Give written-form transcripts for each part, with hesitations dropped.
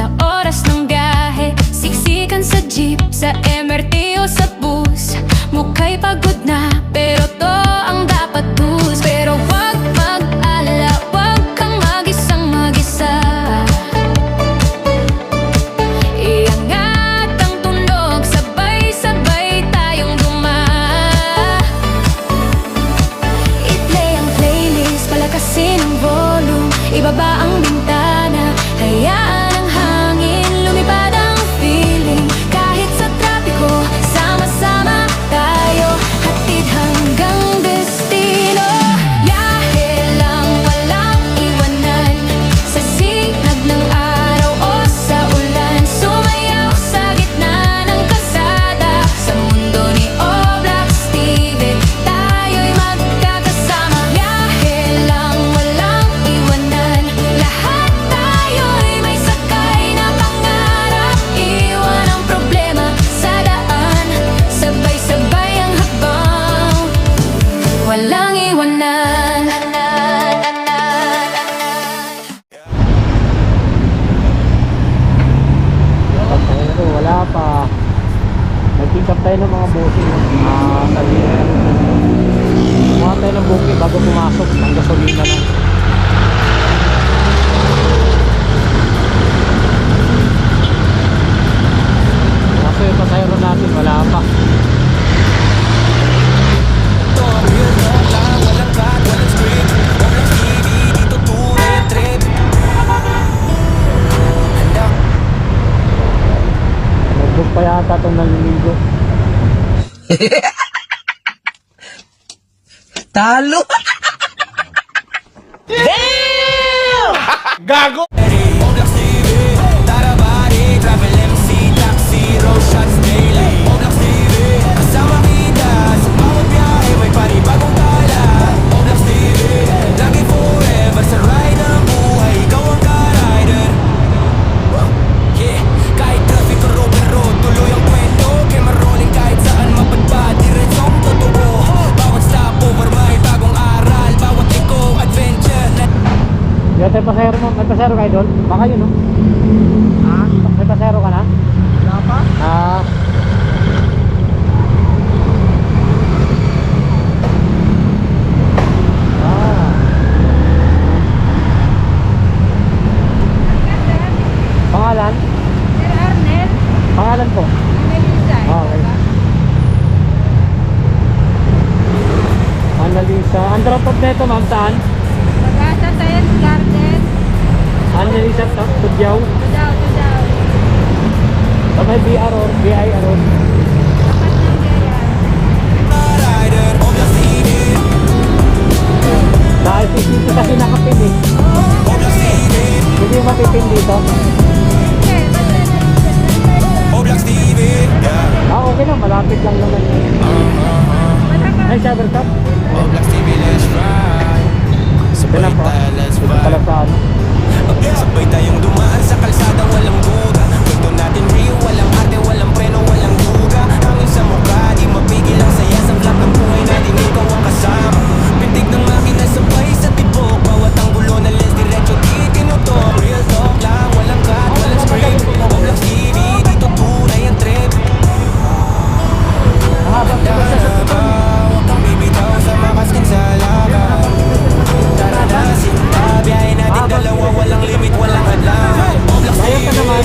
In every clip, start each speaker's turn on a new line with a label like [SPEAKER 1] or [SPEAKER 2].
[SPEAKER 1] sa oras ng biyahe. Siksikan sa jeep, sa MRT o sa bus. Mukha'y pagod na, pero to ang dapat bus. Pero wag mag-alala, wag kang mag-isang mag-isa. Iangat ang tunog, sabay-sabay tayong i-play ang playlist, palakasin ang volume, ibaba ang bintana, hayaan ang hangin, lumipad ang feeling. Kahit sa trapiko, sama-sama tayo, hatid hanggang destino. Biyahe lang, walang iwanan, sa sinag ng araw o sa ulan. Sumayaw sa gitna ng kalsada, sa mundo ni Oblax TV, tayo'y magkakasama. Biyahe lang, walang iwanan, lahat tayo'y may sakay na pangarap. Iwan ang problema sa daan, sabay-sabay ang hakbang, walang iwanan.
[SPEAKER 2] Pero wala pa. Nag-pick up tayo ng mga booking. Kumuha tayo ng booking bago pumasok ng gasolina lang. Kaso yung pasayro natin wala pa. Nag-book pa yata itong naliligo.
[SPEAKER 3] Talo!
[SPEAKER 4] Gago!
[SPEAKER 2] Yung tayo pasayro mo, may pasayro kayo doon? Baka yun, no? Ha? May pasayro ka na?
[SPEAKER 4] Wala pa?
[SPEAKER 2] Pangalan?
[SPEAKER 5] Sir Arnel,
[SPEAKER 2] Pangalan po?
[SPEAKER 5] Melissa.
[SPEAKER 2] Okay. Annalisa. Ang drop off nito, ma'am, saan?
[SPEAKER 5] Pag-asa Science Garden.
[SPEAKER 2] Annalisa, Tudyaw.
[SPEAKER 5] Tudaw.
[SPEAKER 2] Sa may BR or BIR or?
[SPEAKER 5] Tapat ng Gayan.
[SPEAKER 2] Dahil dito kasi nakapin eh. Hindi mo matipin dito.
[SPEAKER 5] Okay,
[SPEAKER 2] Okay na, malapit lang naman yun. Ay, shower cup? Ito na po. Ito pala sa ano.
[SPEAKER 3] Sabay tayong dumaan sa kalsadang walang duda. Kwento natin real, walang ate, walang preno, walang duga. Hangin sa mukha, di mapigil ang saya. Sa vlog ng buhay natin, ikaw ang kasama. Pintig ng makina sabay sa tibok. Bawat ang gulo na lens, diretso di tinutok. Real talk lang, walang cut, walang script. Oblax TV, dito tunay ang trip. Huwag kang bibitaw sa makaskin sa laban. Tara na, sinta, biyahe natin dalawa. Walang limit, walang hadlang. Oblax
[SPEAKER 2] Bayad ka naman.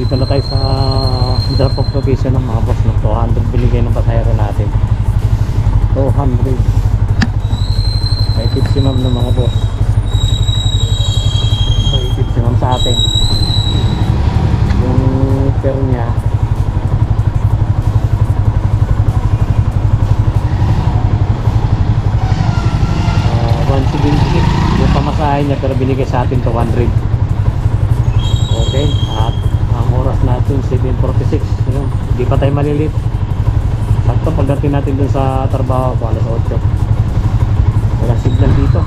[SPEAKER 2] Dito na tayo sa drop off location ng mga boss, no? 200 binigay ng pasahero natin. 200. May tip si ma'am ng mga boss. May tip si ma'am sa atin. Yung fare niya 178 yung pamasahe niya, pero binigay sa atin 200. Okay, at ang oras natin 7:46. Yun, hindi pa tayo malilit. Sakto pagdating natin dun sa trabaho ko, alas 8. Walang signal dito.